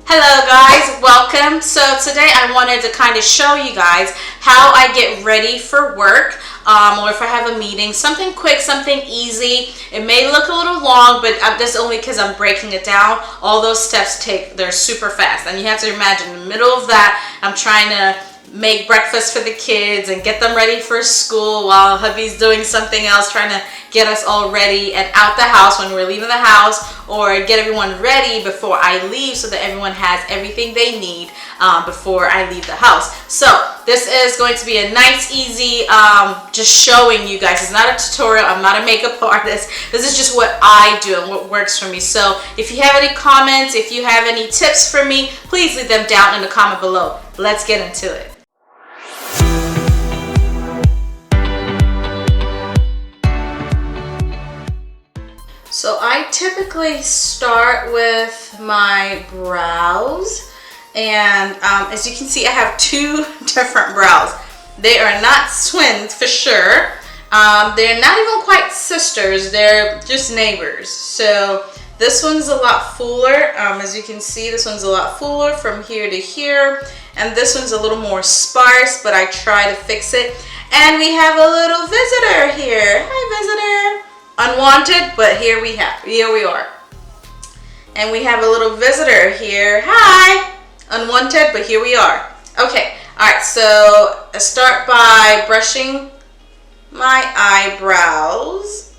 Hello guys, welcome. So today I wanted to kind of show you guys how I get ready for work or if I have a meeting, something quick, something easy. It may look a little long, but that's only because I'm breaking it down. All those steps they're super fast, and you have to imagine in the middle of that I'm trying to make breakfast for the kids and get them ready for school while hubby's doing something else, trying to get us all ready and out the house when we're leaving the house, or get everyone ready before I leave so that everyone has everything they need before I leave the house. So this is going to be a nice, easy, just showing you guys. It's not a tutorial. I'm not a makeup artist. This is just what I do and what works for me. So if you have any comments, if you have any tips for me, please leave them down in the comment below. Let's get into it. So I typically start with my brows, and as you can see I have two different brows. They are not twins for sure. They're not even quite sisters, they're just neighbors. So this one's a lot fuller. As you can see, this one's a lot fuller from here to here, and this one's a little more sparse, but I try to fix it. And we have a little visitor here. Hi, visitor. Unwanted, but here we are. And we have a little visitor here. Hi. Unwanted, but here we are. Okay. All right. So I start by brushing my eyebrows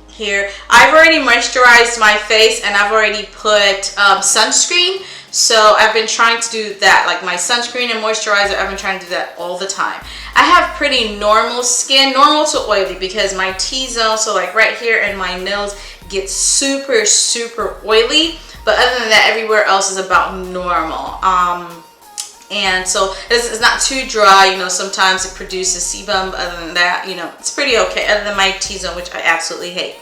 here. I've already moisturized my face and I've already put sunscreen. So I've been trying to do that, like my sunscreen and moisturizer. I've been trying to do that all the time. I have pretty normal skin, normal to oily, because my T-zone, so like right here in my nose, gets super, super oily. But other than that, everywhere else is about normal. And so it's not too dry. You know, sometimes it produces sebum, but other than that, you know, it's pretty okay, other than my T-zone, which I absolutely hate.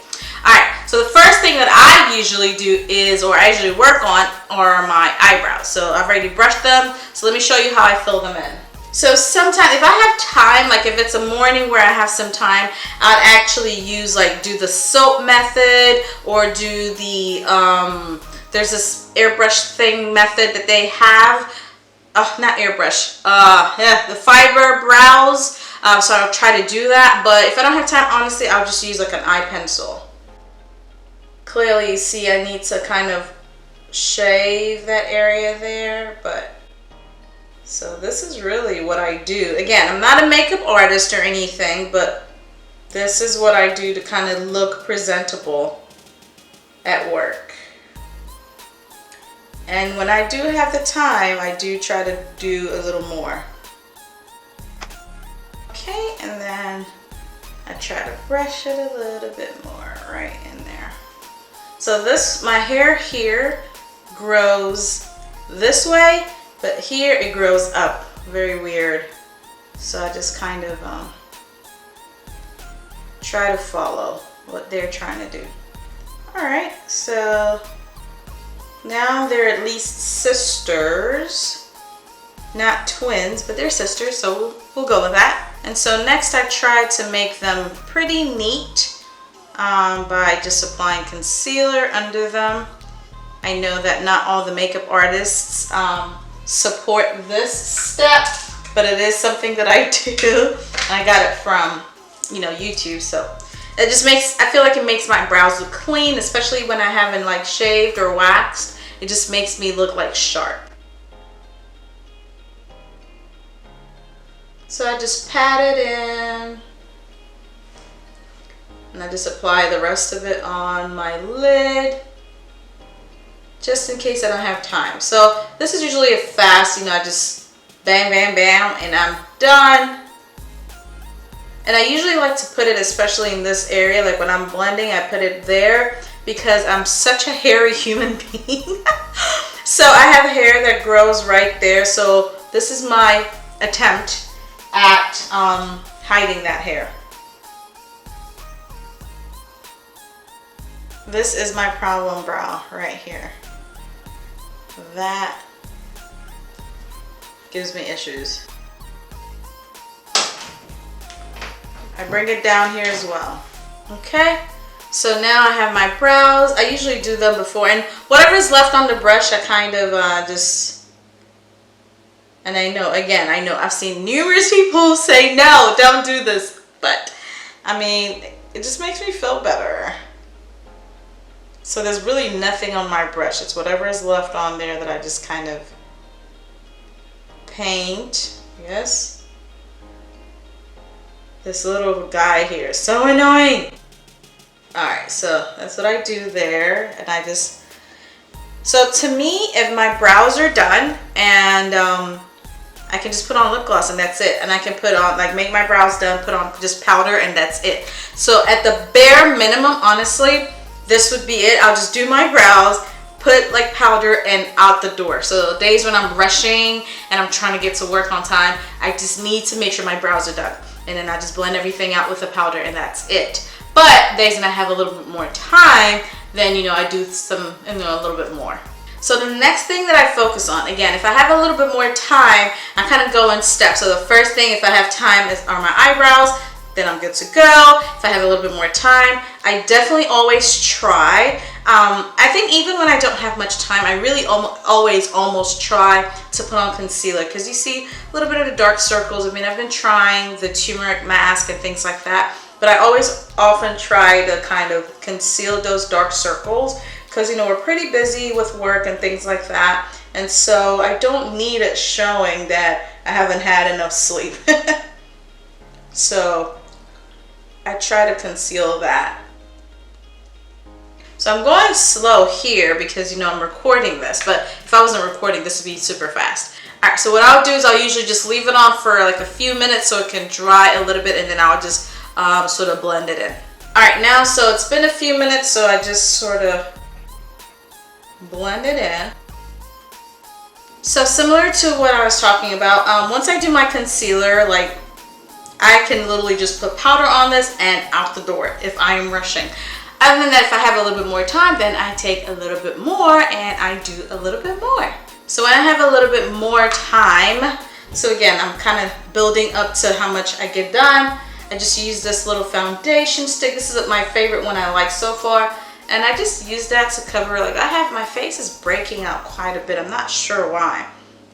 Alright, so the first thing that I usually do is, or I usually work on, are my eyebrows. So I've already brushed them, so let me show you how I fill them in. So sometimes, if I have time, like if it's a morning where I have some time, I'd actually use, like, do the soap method, or do the, there's this airbrush thing method that they have. Not airbrush, yeah, the fiber brows. So I'll try to do that, but if I don't have time, honestly, I'll just use like an eye pencil. Clearly you see I need to kind of shave that area there, but so this is really what I do. Again, I'm not a makeup artist or anything, but this is what I do to kind of look presentable at work. And when I do have the time, I do try to do a little more. Okay, and then I try to brush it a little bit more right in there. So this, my hair here grows this way, but here it grows up. Very weird. So I just kind of try to follow what they're trying to do. All right, so now they're at least sisters. Not twins, but they're sisters, so we'll go with that. And so next I try to make them pretty neat by just applying concealer under them. I know that not all the makeup artists support this step, but it is something that I do. I got it from, you know, YouTube, so it just makes, I feel like it makes my brows look clean, especially when I haven't like shaved or waxed. It just makes me look like sharp. So I just pat it in, and I just apply the rest of it on my lid, just in case I don't have time. So this is usually a fast, you know, I just bam, bam, bam, and I'm done. And I usually like to put it, especially in this area, like when I'm blending, I put it there because I'm such a hairy human being. So I have hair that grows right there. So this is my attempt at hiding that hair. This is my problem brow right here. That gives me issues. I bring it down here as well. Okay, So now I have my brows. I usually do them before, and whatever's left on the brush, I kind of just, and I know, again, I know I've seen numerous people say, no, don't do this, but I mean, it just makes me feel better. So there's really nothing on my brush. It's whatever is left on there that I just kind of paint. Yes. This little guy here is so annoying. Alright, so that's what I do there. And I just, so to me, if my brows are done and I can just put on lip gloss and that's it. And I can put on, like, make my brows done, put on just powder, and that's it. So at the bare minimum, honestly, this would be it. I'll just do my brows, put like powder, and out the door. So days when I'm rushing and I'm trying to get to work on time, I just need to make sure my brows are done. And then I just blend everything out with the powder, and that's it. But days when I have a little bit more time, then, you know, I do some, you know, a little bit more. So the next thing that I focus on, again, if I have a little bit more time, I kind of go in steps. So the first thing, if I have time, are my eyebrows. Then I'm good to go. If I have a little bit more time, I definitely always try. I think even when I don't have much time, I really always almost try to put on concealer, because you see a little bit of the dark circles. I mean, I've been trying the turmeric mask and things like that, but I always often try to kind of conceal those dark circles, because, you know, we're pretty busy with work and things like that. And so I don't need it showing that I haven't had enough sleep. So I try to conceal that. So I'm going slow here because, you know, I'm recording this, but if I wasn't recording, this would be super fast. All right, so what I'll do is I'll usually just leave it on for like a few minutes so it can dry a little bit, and then I'll just sort of blend it in. All right, now, so it's been a few minutes, so I just sort of blend it in. So similar to what I was talking about, once I do my concealer, like, I can literally just put powder on this and out the door if I am rushing. Other than that, if I have a little bit more time, then I take a little bit more and I do a little bit more. So when I have a little bit more time, so again, I'm kind of building up to how much I get done. I just use this little foundation stick. This is my favorite one I like so far. And I just use that to cover, like, my face is breaking out quite a bit. I'm not sure why.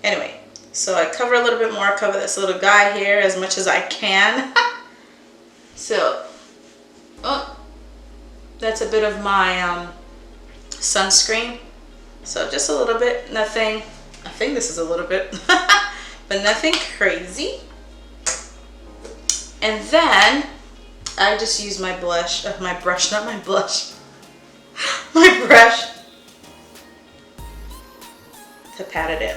Anyway, so I cover a little bit more, cover this little guy here as much as I can. So, oh, that's a bit of my sunscreen. So just a little bit, nothing, I think this is a little bit, but nothing crazy. And then I just use my blush, my brush, not my blush, my brush to pat it in.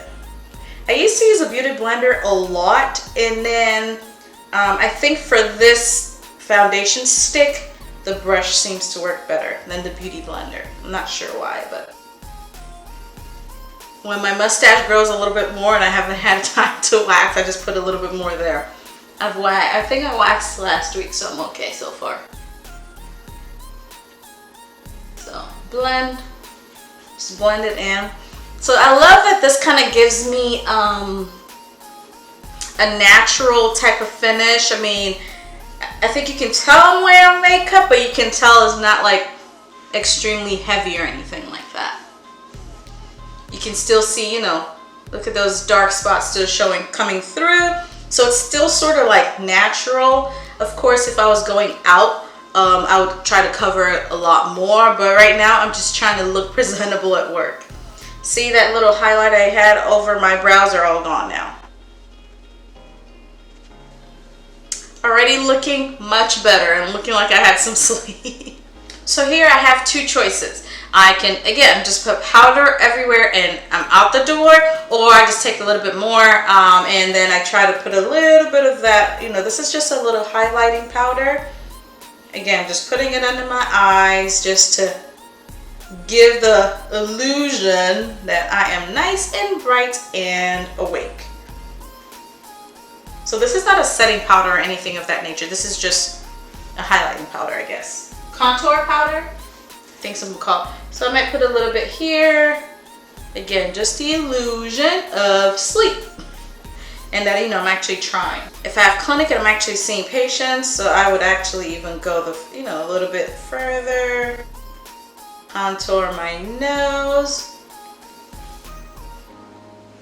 I used to use a beauty blender a lot, and then I think for this foundation stick, the brush seems to work better than the beauty blender. I'm not sure why, but when my mustache grows a little bit more and I haven't had time to wax, I just put a little bit more there. I think I waxed last week, so I'm okay so far. So blend, just blend it in. So I love that this kind of gives me a natural type of finish. I mean, I think you can tell I'm wearing makeup, but you can tell it's not like extremely heavy or anything like that. You can still see, you know, look at those dark spots still showing, coming through. So it's still sort of like natural. Of course, if I was going out, I would try to cover it a lot more, but right now I'm just trying to look presentable at work. See that little highlight I had over my brows are all gone now. Already looking much better and looking like I had some sleep. So here I have two choices. I can, again, just put powder everywhere and I'm out the door, or I just take a little bit more and then I try to put a little bit of that, you know, this is just a little highlighting powder. Again, just putting it under my eyes just to give the illusion that I am nice and bright and awake. So this is not a setting powder or anything of that nature. This is just a highlighting powder, I guess. Contour powder, I think some would call it. So I might put a little bit here. Again, just the illusion of sleep. and that, you know, I'm actually trying. If I have clinic and I'm actually seeing patients, so I would actually even go the, you know, a little bit further. Contour my nose.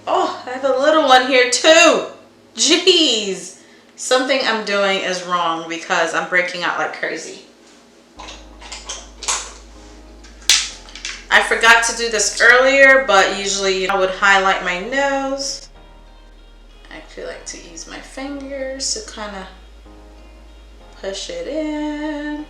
Oh, I have a little one here too. Jeez. Something I'm doing is wrong because I'm breaking out like crazy. I forgot to do this earlier, but usually I would highlight my nose. I actually like to use my fingers to kind of push it in.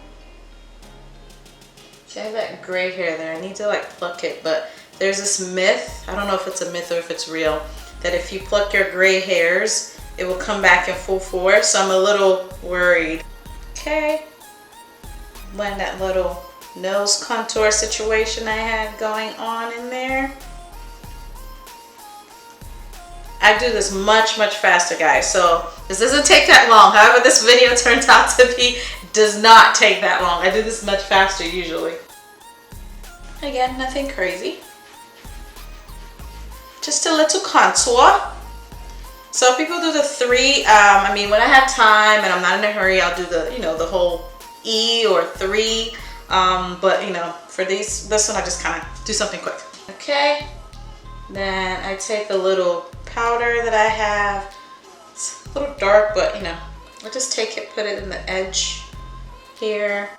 See, I have that gray hair there. I need to like pluck it, but there's this myth, I don't know if it's a myth or if it's real, that if you pluck your gray hairs, it will come back in full force. So I'm a little worried. Okay, blend that little nose contour situation I had going on in there. I do this much faster, guys, so this doesn't take that long. However this video turns out to be, does not take that long. I do this much faster usually. Again, nothing crazy, just a little contour. So people do the 3. I mean, when I have time and I'm not in a hurry, I'll do the, you know, the whole E or 3. But you know, for this one, I just kind of do something quick. Okay, then I take a little powder that I have. It's a little dark, but you know, I just take it, put it in the edge here.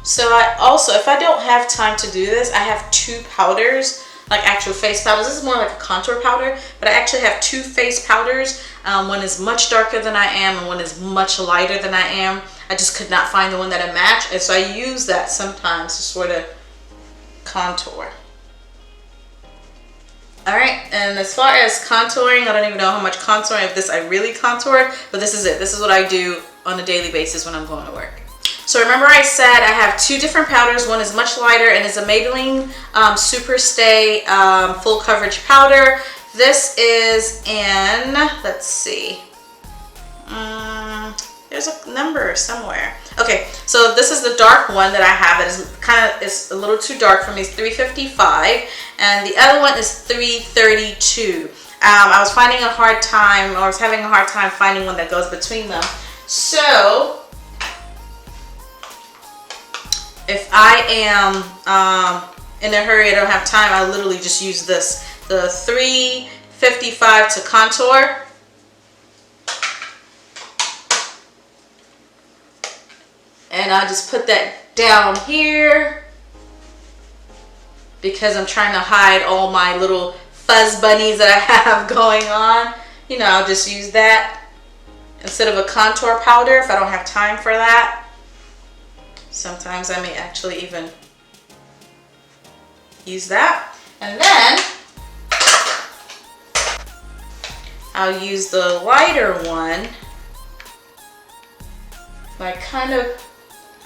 So I also, if I don't have time to do this, I have 2 powders, like actual face powders. This is more like a contour powder, but I actually have 2 face powders. One is much darker than I am and one is much lighter than I am. I just could not find the one that I match, and so I use that sometimes to sort of contour. All right, and as far as contouring, I don't even know how much contouring of this I really contoured, but this is it. This is what I do on a daily basis when I'm going to work. So remember I said I have 2 different powders. One is much lighter and is a Maybelline Super Stay Full Coverage Powder. This is in, let's see, there's a number somewhere. Okay, so this is the dark one that I have. It is kind of, it's a little too dark for me. It's 355, and the other one is 332. I was finding a hard time, or I was having a hard time finding one that goes between them. So if I am in a hurry, I don't have time, I literally just use this, the 355 to contour. And I just put that down here because I'm trying to hide all my little fuzz bunnies that I have going on. You know, I'll just use that instead of a contour powder if I don't have time for that. Sometimes I may actually even use that. And then I'll use the lighter one.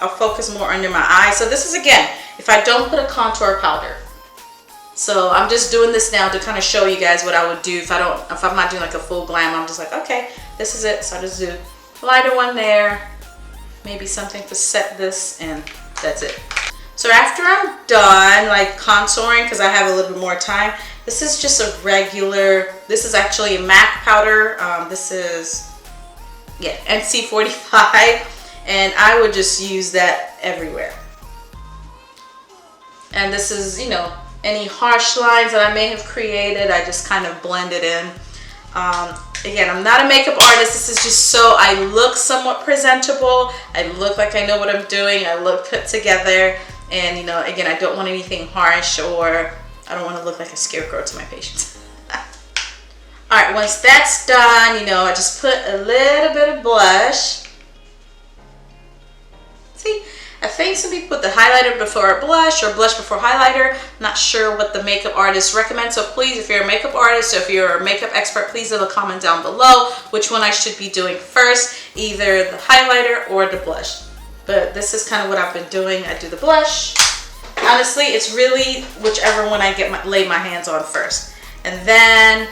I'll focus more under my eyes. So this is, again, if I don't put a contour powder. So I'm just doing this now to kind of show you guys what I would do if I'm not doing like a full glam. I'm just like, okay, this is it. So I just do lighter one there, maybe something to set this, and that's it. So after I'm done like contouring, because I have a little bit more time, this is just a regular, this is actually a MAC powder. This is, yeah, NC45. And I would just use that everywhere. And this is, you know, any harsh lines that I may have created, I just kind of blend it in. Again, I'm not a makeup artist. This is just so I look somewhat presentable. I look like I know what I'm doing. I look put together. And, you know, again, I don't want anything harsh, or I don't want to look like a scarecrow to my patients. All right, once that's done, you know, I just put a little bit of blush. See, I think some people put the highlighter before blush or blush before highlighter. I'm not sure what the makeup artists recommend. So please, if you're a makeup artist or if you're a makeup expert, please leave a comment down below which one I should be doing first, either the highlighter or the blush. But this is kind of what I've been doing. I do the blush. Honestly, it's really whichever one I lay my hands on first. And then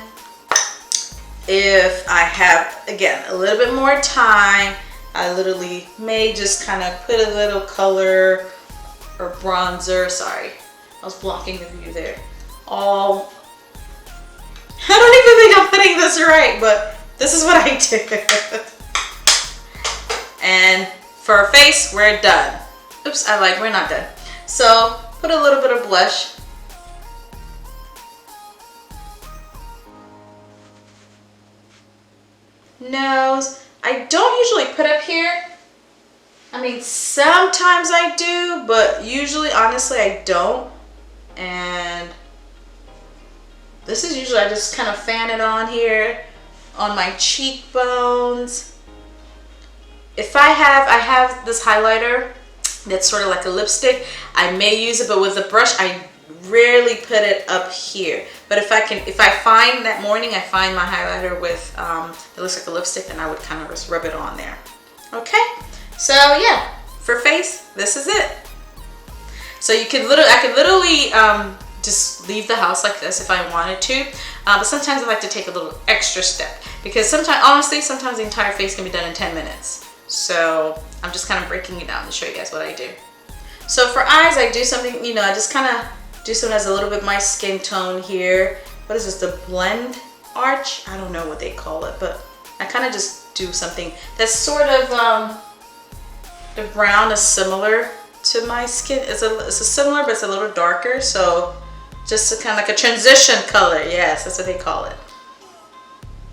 if I have, again, a little bit more time, I literally may just kind of put a little color or bronzer. Sorry, I was blocking the view there. I don't even think I'm putting the was right, but this is what I did. And for our face, we're done. Oops, we're not done. So put a little bit of blush. Nose. I don't usually put up here. I mean, sometimes I do, but usually, honestly, I don't. And this is usually, I just kind of fan it on here on my cheekbones. If I have this highlighter that's sort of like a lipstick. I may use it, but with a brush, I rarely put it up here. But if I find that morning, I find my highlighter with, it looks like a lipstick, and I would kind of just rub it on there. Okay, so yeah, for face, this is it. So I could literally just leave the house like this if I wanted to. But sometimes I like to take a little extra step, because honestly, sometimes the entire face can be done in 10 minutes. So I'm just kind of breaking it down to show you guys what I do. So for eyes, I do something, I just kind of do something that's a little bit my skin tone here. What is this, the blend arch? I don't know what they call it, but I kind of just do something that's sort of, the brown is similar to my skin. It's a similar, but it's a little darker. So just kind of like a transition color. Yes, that's what they call it.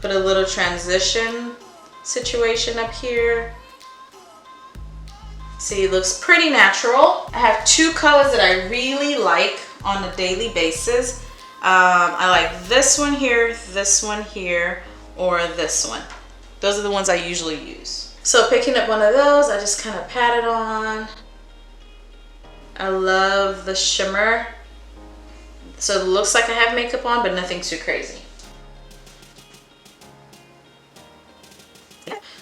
Put a little transition situation up here. See, it looks pretty natural. I have two colors that I really like on a daily basis. I like this one here, or this one. Those are the ones I usually use. So picking up one of those, I just kind of pat it on. I love the shimmer. So it looks like I have makeup on, but nothing too crazy.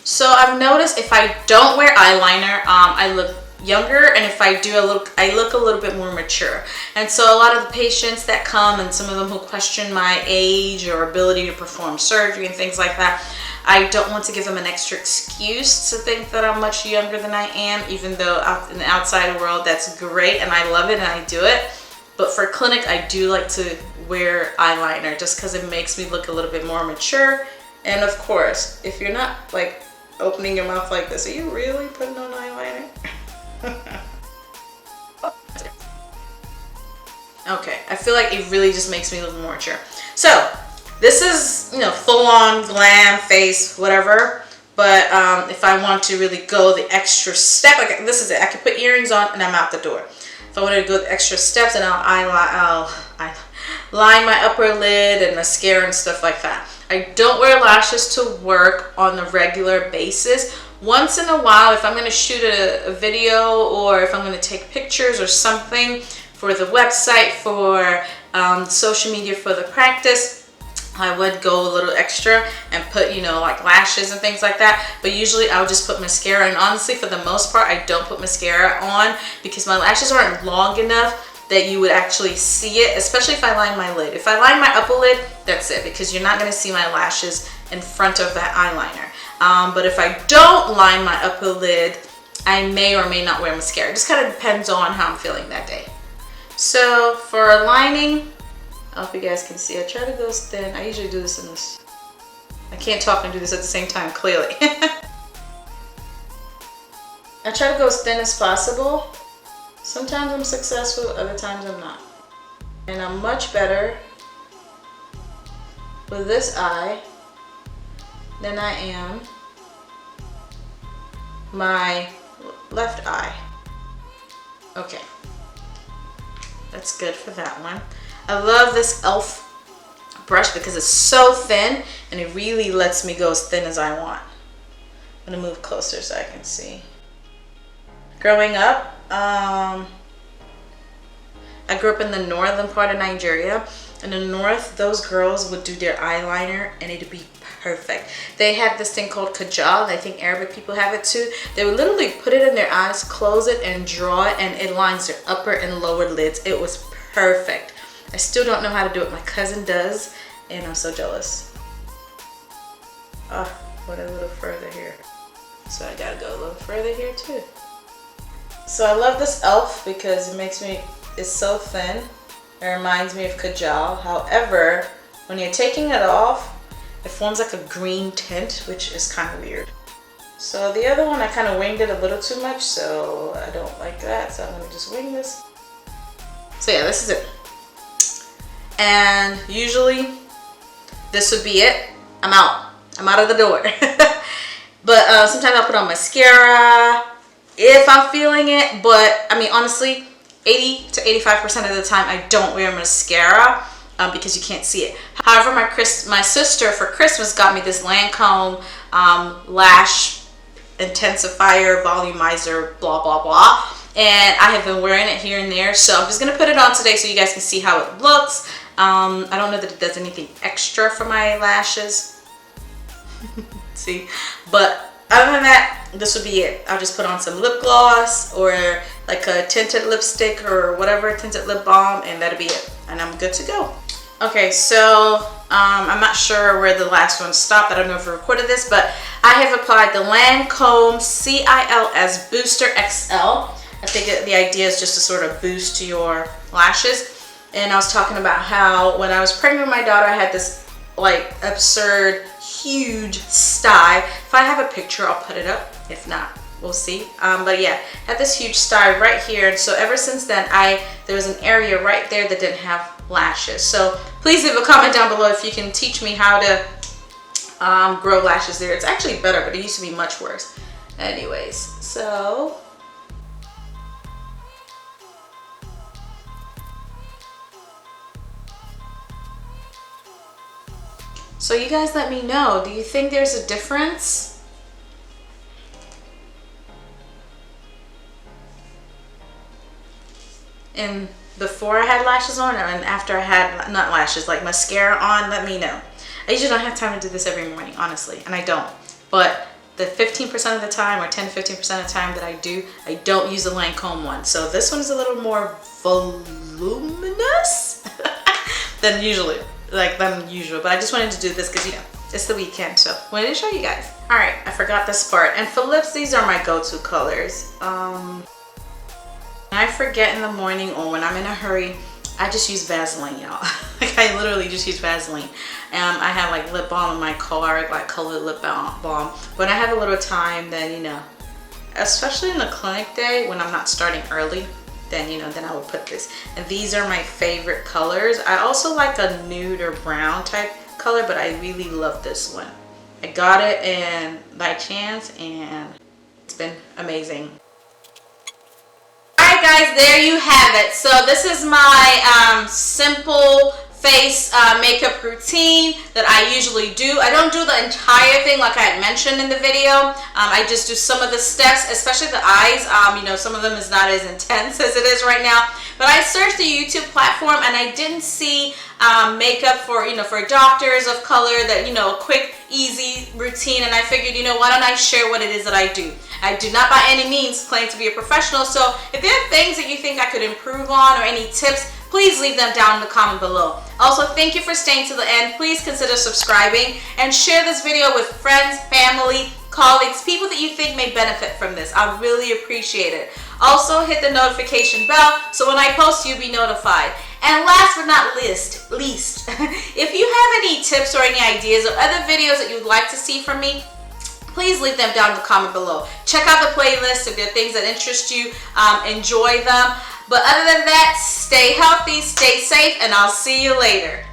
So I've noticed if I don't wear eyeliner, I look younger, and if I do, I look a little bit more mature. And so a lot of the patients that come, and some of them who question my age or ability to perform surgery and things like that, I don't want to give them an extra excuse to think that I'm much younger than I am, even though out in the outside world that's great and I love it and I do it. But for clinic, I do like to wear eyeliner just because it makes me look a little bit more mature. And of course, if you're not like opening your mouth like this, are you really putting on eyeliner? Okay, I feel like it really just makes me look more mature. So this is, full on glam face, whatever. But if I want to really go the extra step, like this is it. I can put earrings on and I'm out the door. If I wanted to go the extra steps, and I'll line my upper lid and mascara and stuff like that. I don't wear lashes to work on a regular basis. Once in a while, if I'm going to shoot a video, or if I'm going to take pictures or something for the website, for social media, for the practice, I would go a little extra and put, like lashes and things like that. But usually I'll just put mascara. And honestly, for the most part, I don't put mascara on because my lashes aren't long enough that you would actually see it, especially if I line my lid. If I line my upper lid, that's it, because you're not going to see my lashes in front of that eyeliner. But if I don't line my upper lid, I may or may not wear mascara. It just kind of depends on how I'm feeling that day. So for lining, I hope you guys can see. I try to go as thin. I usually do this in this. I can't talk and do this at the same time, clearly. I try to go as thin as possible. Sometimes I'm successful, other times I'm not. And I'm much better with this eye than I am my left eye. Okay, that's good for that one. I love this e.l.f. brush because it's so thin and it really lets me go as thin as I want. I'm gonna move closer so I can see. Growing up, I grew up in the northern part of Nigeria. In the north, those girls would do their eyeliner and it'd be perfect. They had this thing called kajal, and I think Arabic people have it too. They would literally put it in their eyes, close it, and draw it, and it lines their upper and lower lids. It was perfect. I still don't know how to do it. My cousin does, and I'm so jealous. Oh, went a little further here. So I gotta go a little further here too. So I love this e.l.f. because it's so thin. It reminds me of kajal. However, when you're taking it off, it forms like a green tint, which is kind of weird. So the other one, I kind of winged it a little too much, so I don't like that. So I'm gonna just wing this. So yeah, this is it. And usually this would be it. I'm out. I'm out of the door. But sometimes I'll put on mascara if I'm feeling it. But I mean, honestly, 80 to 85% of the time I don't wear mascara because you can't see it. However, my sister for Christmas got me this Lancome lash intensifier, volumizer, blah, blah, blah. And I have been wearing it here and there. So I'm just going to put it on today so you guys can see how it looks. I don't know that it does anything extra for my lashes. See? But other than that, this would be it. I'll just put on some lip gloss or like a tinted lipstick or whatever, tinted lip balm, and that'll be it. And I'm good to go. Okay, so I'm not sure where the last one stopped. I don't know if I recorded this, but I have applied the Lancome CILS Booster XL. I think the idea is just to sort of boost your lashes. And I was talking about how when I was pregnant with my daughter, I had this like absurd, huge sty. If I have a picture, I'll put it up. If not, we'll see. But yeah, I had this huge sty right here. And so ever since then, there was an area right there that didn't have lashes. So please leave a comment down below if you can teach me how to grow lashes there. It's actually better, but it used to be much worse. Anyways, so you guys let me know, do you think there's a difference? In before I had lashes on and after I had, not lashes, like mascara on? Let me know. I usually don't have time to do this every morning, honestly, and I don't. But the 15% of the time or 10 to 15% of the time that I don't use the Lancome one. So this one is a little more voluminous than usual. But I just wanted to do this because, you know, it's the weekend, so wanted to show you guys. All right, I forgot this part. And for lips, these are my go-to colors. When I forget in the morning or when I'm in a hurry, I just use Vaseline, y'all. Like, I literally just use Vaseline. I have like lip balm in my car, like colored lip balm. When I have a little time, then, you know, especially in the clinic day when I'm not starting early, then, you know, then I will put this. And these are my favorite colors. I also like a nude or brown type color, but I really love this one. I got it in by chance and it's been amazing. Alright guys, there you have it. So this is my simple face makeup routine that I usually do. I don't do the entire thing like I had mentioned in the video. I just do some of the steps, especially the eyes. You know, some of them is not as intense as it is right now. But I searched the YouTube platform and I didn't see makeup for, you know, for doctors of color that, you know, a quick, easy routine. And I figured, you know, why don't I share what it is that I do? I do not by any means claim to be a professional. So if there are things that you think I could improve on or any tips, please leave them down in the comment below. Also, thank you for staying to the end. Please consider subscribing and share this video with friends, family, colleagues, people that you think may benefit from this. I really appreciate it. Also, hit the notification bell so when I post, you'll be notified. And last but not least, if you have any tips or any ideas or other videos that you'd like to see from me, please leave them down in the comment below. Check out the playlist if there are things that interest you. Enjoy them. But other than that, stay healthy, stay safe, and I'll see you later.